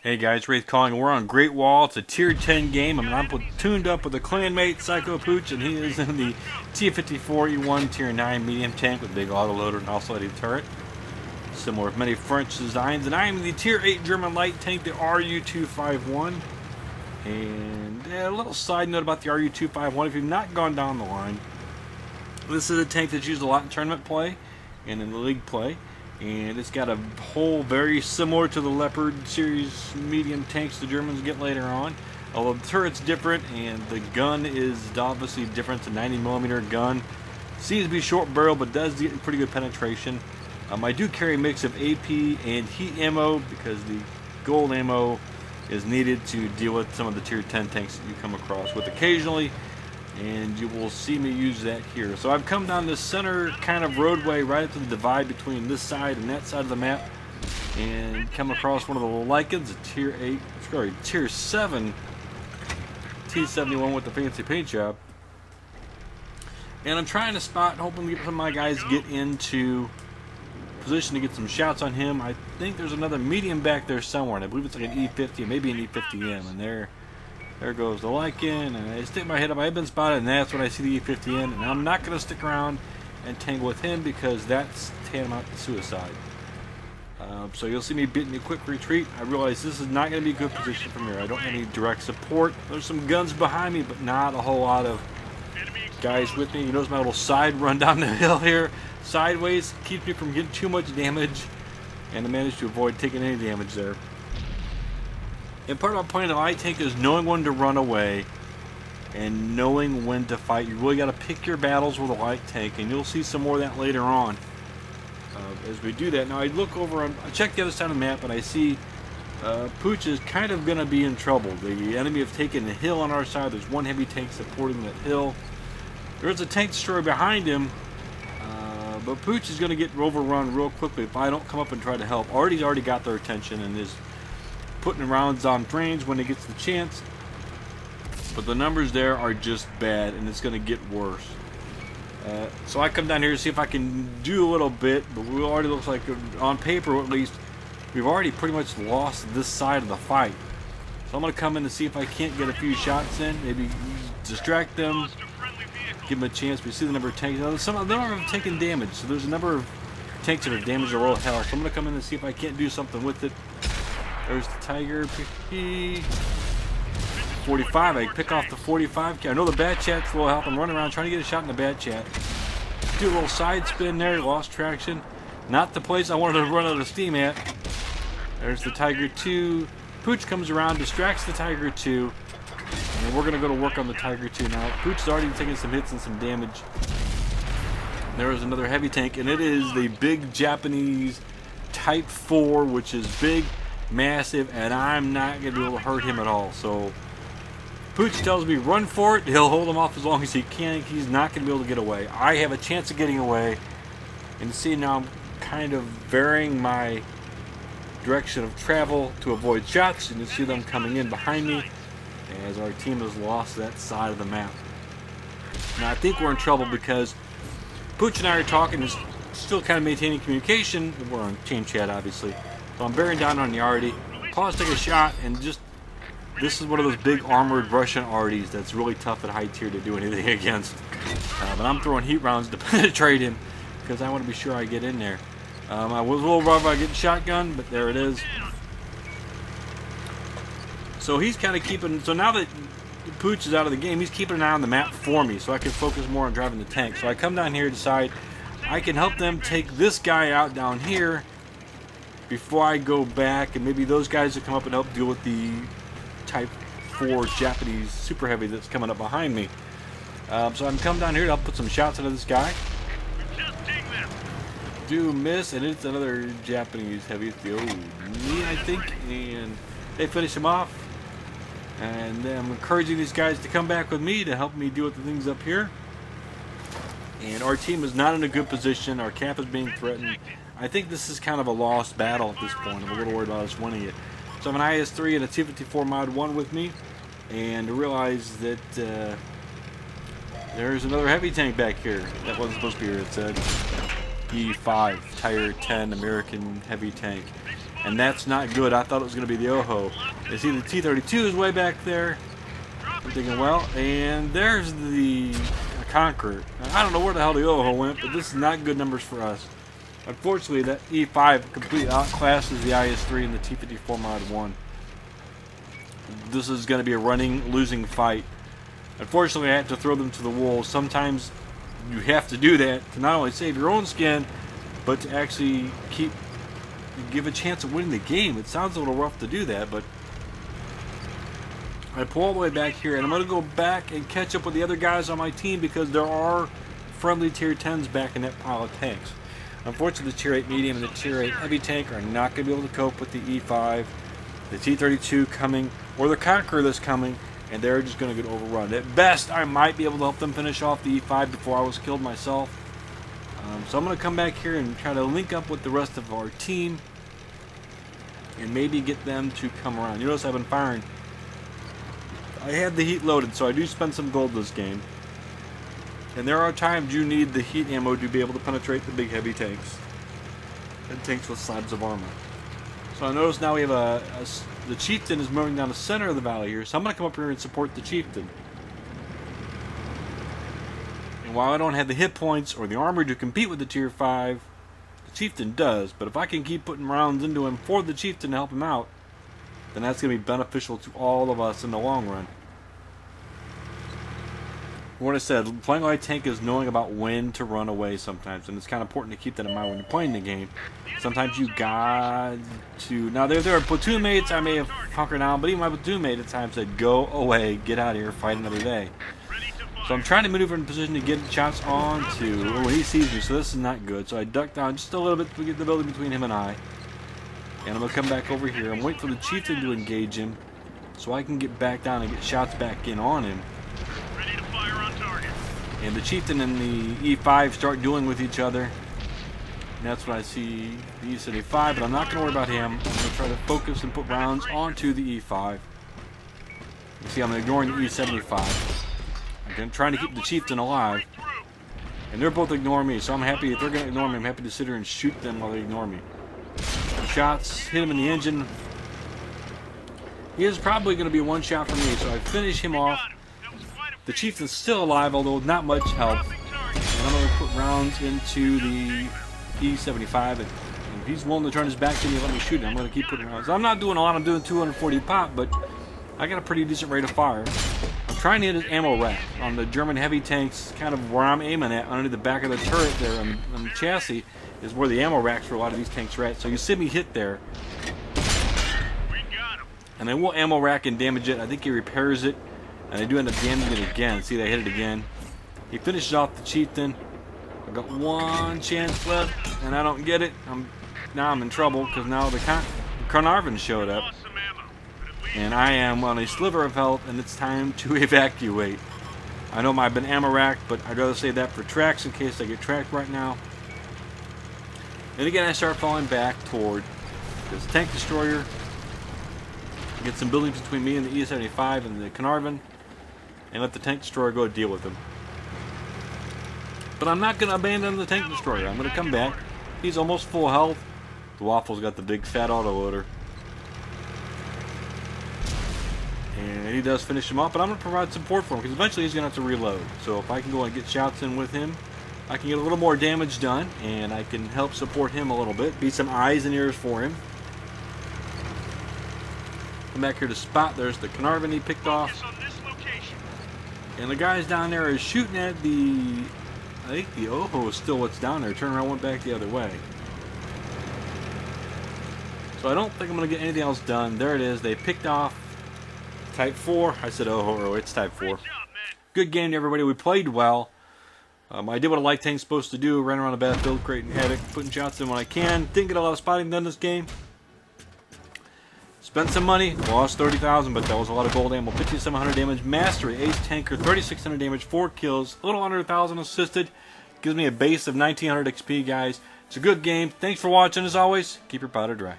Hey guys, Wraith calling. We're on Great Wall. It's a tier 10 game. I'm tuned up with a clanmate, Psycho Pooch, and he is in the T-54E1 tier 9 medium tank with a big autoloader and oscillating turret. Similar with many French designs. And I am in the tier 8 German light tank, the RU-251. And a little side note about the RU-251, if you've not gone down the line, this is a tank that's used a lot in tournament play and in the league play. And it's got a hull very similar to the Leopard series medium tanks the Germans get later on. Although the turret's different and the gun is obviously different. It's a 90mm gun. Seems to be short barrel, but does get pretty good penetration. I do carry a mix of AP and heat ammo because the gold ammo is needed to deal with some of the tier 10 tanks that you come across with occasionally. And you will see me use that here. So I've come down this center kind of roadway right up to the divide between this side and that side of the map, and come across one of the Lycans, a tier 7 T-71 with the fancy paint job. And I'm trying to spot, hoping to get some of my guys get into position to get some shots on him. I think there's another medium back there somewhere, and I believe it's like an E50, maybe an E50M, and there goes the Lycan, and I stick my head up. I've been spotted, and that's when I see the E50N, and I'm not going to stick around and tangle with him because that's tantamount to suicide. So you'll see me beating a quick retreat. I realize this is not going to be a good position from here. I don't have any direct support. There's some guns behind me, but not a whole lot of guys with me. You notice my little side run down the hill here, sideways, keeps me from getting too much damage, and I managed to avoid taking any damage there. And part of my point of the light tank is knowing when to run away and knowing when to fight. You really got to pick your battles with a light tank, and you'll see some more of that later on as we do that. Now I look over, I check the other side of the map, and I see Pooch is kind of going to be in trouble. The enemy have taken the hill on our side. There's one heavy tank supporting that hill. There's a tank destroyer behind him, but Pooch is going to get overrun real quickly if I don't come up and try to help. He's already got their attention and is putting rounds on range when he gets the chance, but the numbers there are just bad, and it's going to get worse. So I come down here to see if I can do a little bit, but we already looks like, on paper at least, we've already pretty much lost this side of the fight. So I'm going to come in to see if I can't get a few shots in, maybe distract them, give them a chance. We see the number of tanks. Some of them are taking damage, so there's a number of tanks that are damaged or low health. So I'm going to come in and see if I can't do something with it. There's the Tiger 45. I pick off the 45. I know the Bat Chat's low health. I'm running around trying to get a shot in the Bat Chat. Do a little side spin there. Lost traction. Not the place I wanted to run out of steam at. There's the Tiger 2. Pooch comes around, distracts the Tiger 2. And we're going to go to work on the Tiger 2 now. Pooch is already taking some hits and some damage. There is another heavy tank, and it is the big Japanese Type 4, which is big, massive, and I'm not going to be able to hurt him at all. So Pooch tells me run for it. He'll hold him off as long as he can. He's not going to be able to get away. I have a chance of getting away, and see now I'm kind of varying my direction of travel to avoid shots, and you see them coming in behind me as our team has lost that side of the map. Now I think we're in trouble because Pooch and I are talking, still kind of maintaining communication. We're on team chat obviously. So I'm bearing down on the Arty, pause, take a shot, and just, this is one of those big armored Russian Arties that's really tough at high tier to do anything against. But I'm throwing heat rounds to penetrate him because I want to be sure I get in there. I was a little rough about getting shotgun, but there it is. So he's kind of keeping, so now that Pooch is out of the game, he's keeping an eye on the map for me so I can focus more on driving the tank. So I come down here and decide I can help them take this guy out down here before I go back, and maybe those guys will come up and help deal with the Type 4 Japanese super heavy that's coming up behind me. So I'm coming down here to help put some shots into this guy. Do miss, and it's another Japanese heavy. It's the knee, I think, and they finish him off. And then I'm encouraging these guys to come back with me to help me deal with the things up here. And our team is not in a good position. Our cap is being threatened. I think this is kind of a lost battle at this point. I'm a little worried about us winning it. So I have an IS-3 and a T-54 Mod 1 with me. And I realize that there's another heavy tank back here. That wasn't supposed to be here. It's a E5, Tier 10 American heavy tank. and that's not good. I thought it was going to be the OHO. You see the T-32 is way back there. I'm thinking, well, and there's the Conqueror. Now, I don't know where the hell the OHO went, but this is not good numbers for us. Unfortunately, that E5 completely outclasses the IS-3 and the T-54 Mod 1. This is going to be a running, losing fight. Unfortunately, I have to throw them to the wolves. Sometimes you have to do that to not only save your own skin, but to actually give a chance of winning the game. It sounds a little rough to do that, but I pull all the way back here, and I'm going to go back and catch up with the other guys on my team because there are friendly Tier 10s back in that pile of tanks. Unfortunately, the Tier 8 medium and the Tier 8 heavy tank are not going to be able to cope with the E5, the T-32 coming, or the Conqueror that's coming, and they're just going to get overrun. At best, I might be able to help them finish off the E5 before I was killed myself. So I'm going to come back here and try to link up with the rest of our team and maybe get them to come around. You notice I've been firing. I have the heat loaded, so I do spend some gold this game. And there are times you need the heat ammo to be able to penetrate the big heavy tanks and tanks with slabs of armor. So I notice now we have the Chieftain is moving down the center of the valley here, so I'm going to come up here and support the Chieftain. And while I don't have the hit points or the armor to compete with the Tier 5, the Chieftain does. But if I can keep putting rounds into him for the Chieftain to help him out, then that's going to be beneficial to all of us in the long run. What I said, playing light tank is knowing about when to run away sometimes, and it's kind of important to keep that in mind when you're playing the game. Sometimes you got to... Now, there are platoon mates I may have hunkered down, but even my platoon mate at times said, go away, get out of here, fight another day. So I'm trying to maneuver in position to get shots onto... Oh, he sees me, so this is not good. So I duck down just a little bit to get the building between him and I. And I'm going to come back over here. I'm waiting for the Chieftain to engage him so I can get back down and get shots back in on him. Ready to fire on target. And the Chieftain and the E5 start dueling with each other. And that's when I see the E75, but I'm not going to worry about him. I'm going to try to focus and put rounds onto the E5. You see, I'm ignoring the E75. I'm trying to keep the Chieftain alive. And they're both ignoring me, so I'm happy if they're going to ignore me. I'm happy to sit here and shoot them while they ignore me. Shots, hit him in the engine. He is probably going to be a one shot for me, so I finish him off. The Chieftain's still alive, although with not much health. And I'm going to put rounds into the E75. And if he's willing to turn his back to me and let me shoot him, I'm going to keep putting rounds. I'm not doing a lot. I'm doing 240 pop, but I got a pretty decent rate of fire. I'm trying to hit his ammo rack on the German heavy tanks, kind of where I'm aiming at, under the back of the turret there on the chassis, is where the ammo racks for a lot of these tanks are at. So you see me hit there. And I will ammo rack and damage it. I think he repairs it. And I do end up damaging it again. See, they hit it again. He finishes off the Chieftain. I've got one chance left, and I don't get it. Now I'm in trouble, because now the Carnarvon showed up. And I am on a sliver of health, and it's time to evacuate. I know I've been ammo racked, but I'd rather save that for tracks in case I get tracked right now. And again, I start falling back toward this tank destroyer. Get some buildings between me and the E75 and the Carnarvon, and let the tank destroyer go deal with him. But I'm not going to abandon the tank destroyer. I'm going to come back. He's almost full health. The Waffle's got the big fat autoloader. And he does finish him off, but I'm going to provide support for him, because eventually he's going to have to reload. So if I can go and get shots in with him, I can get a little more damage done, and I can help support him a little bit. Be some eyes and ears for him. Come back here to spot. There's the Carnarvon he picked off. And the guys down there is shooting at the... I think the OHO is still what's down there. Turn around, went back the other way. So I don't think I'm going to get anything else done. There it is. They picked off Type 4. I said OHO. It's Type 4. Good game to everybody. We played well. I did what a light tank's supposed to do. Ran around the battlefield, creating havoc, putting shots in when I can. Didn't get a lot of spotting done this game. Spent some money, lost 30,000, but that was a lot of gold ammo. 5,700 damage, mastery, ace tanker, 3,600 damage, 4 kills, a little under 1,000 assisted. Gives me a base of 1,900 XP, guys. It's a good game. Thanks for watching, as always. Keep your powder dry.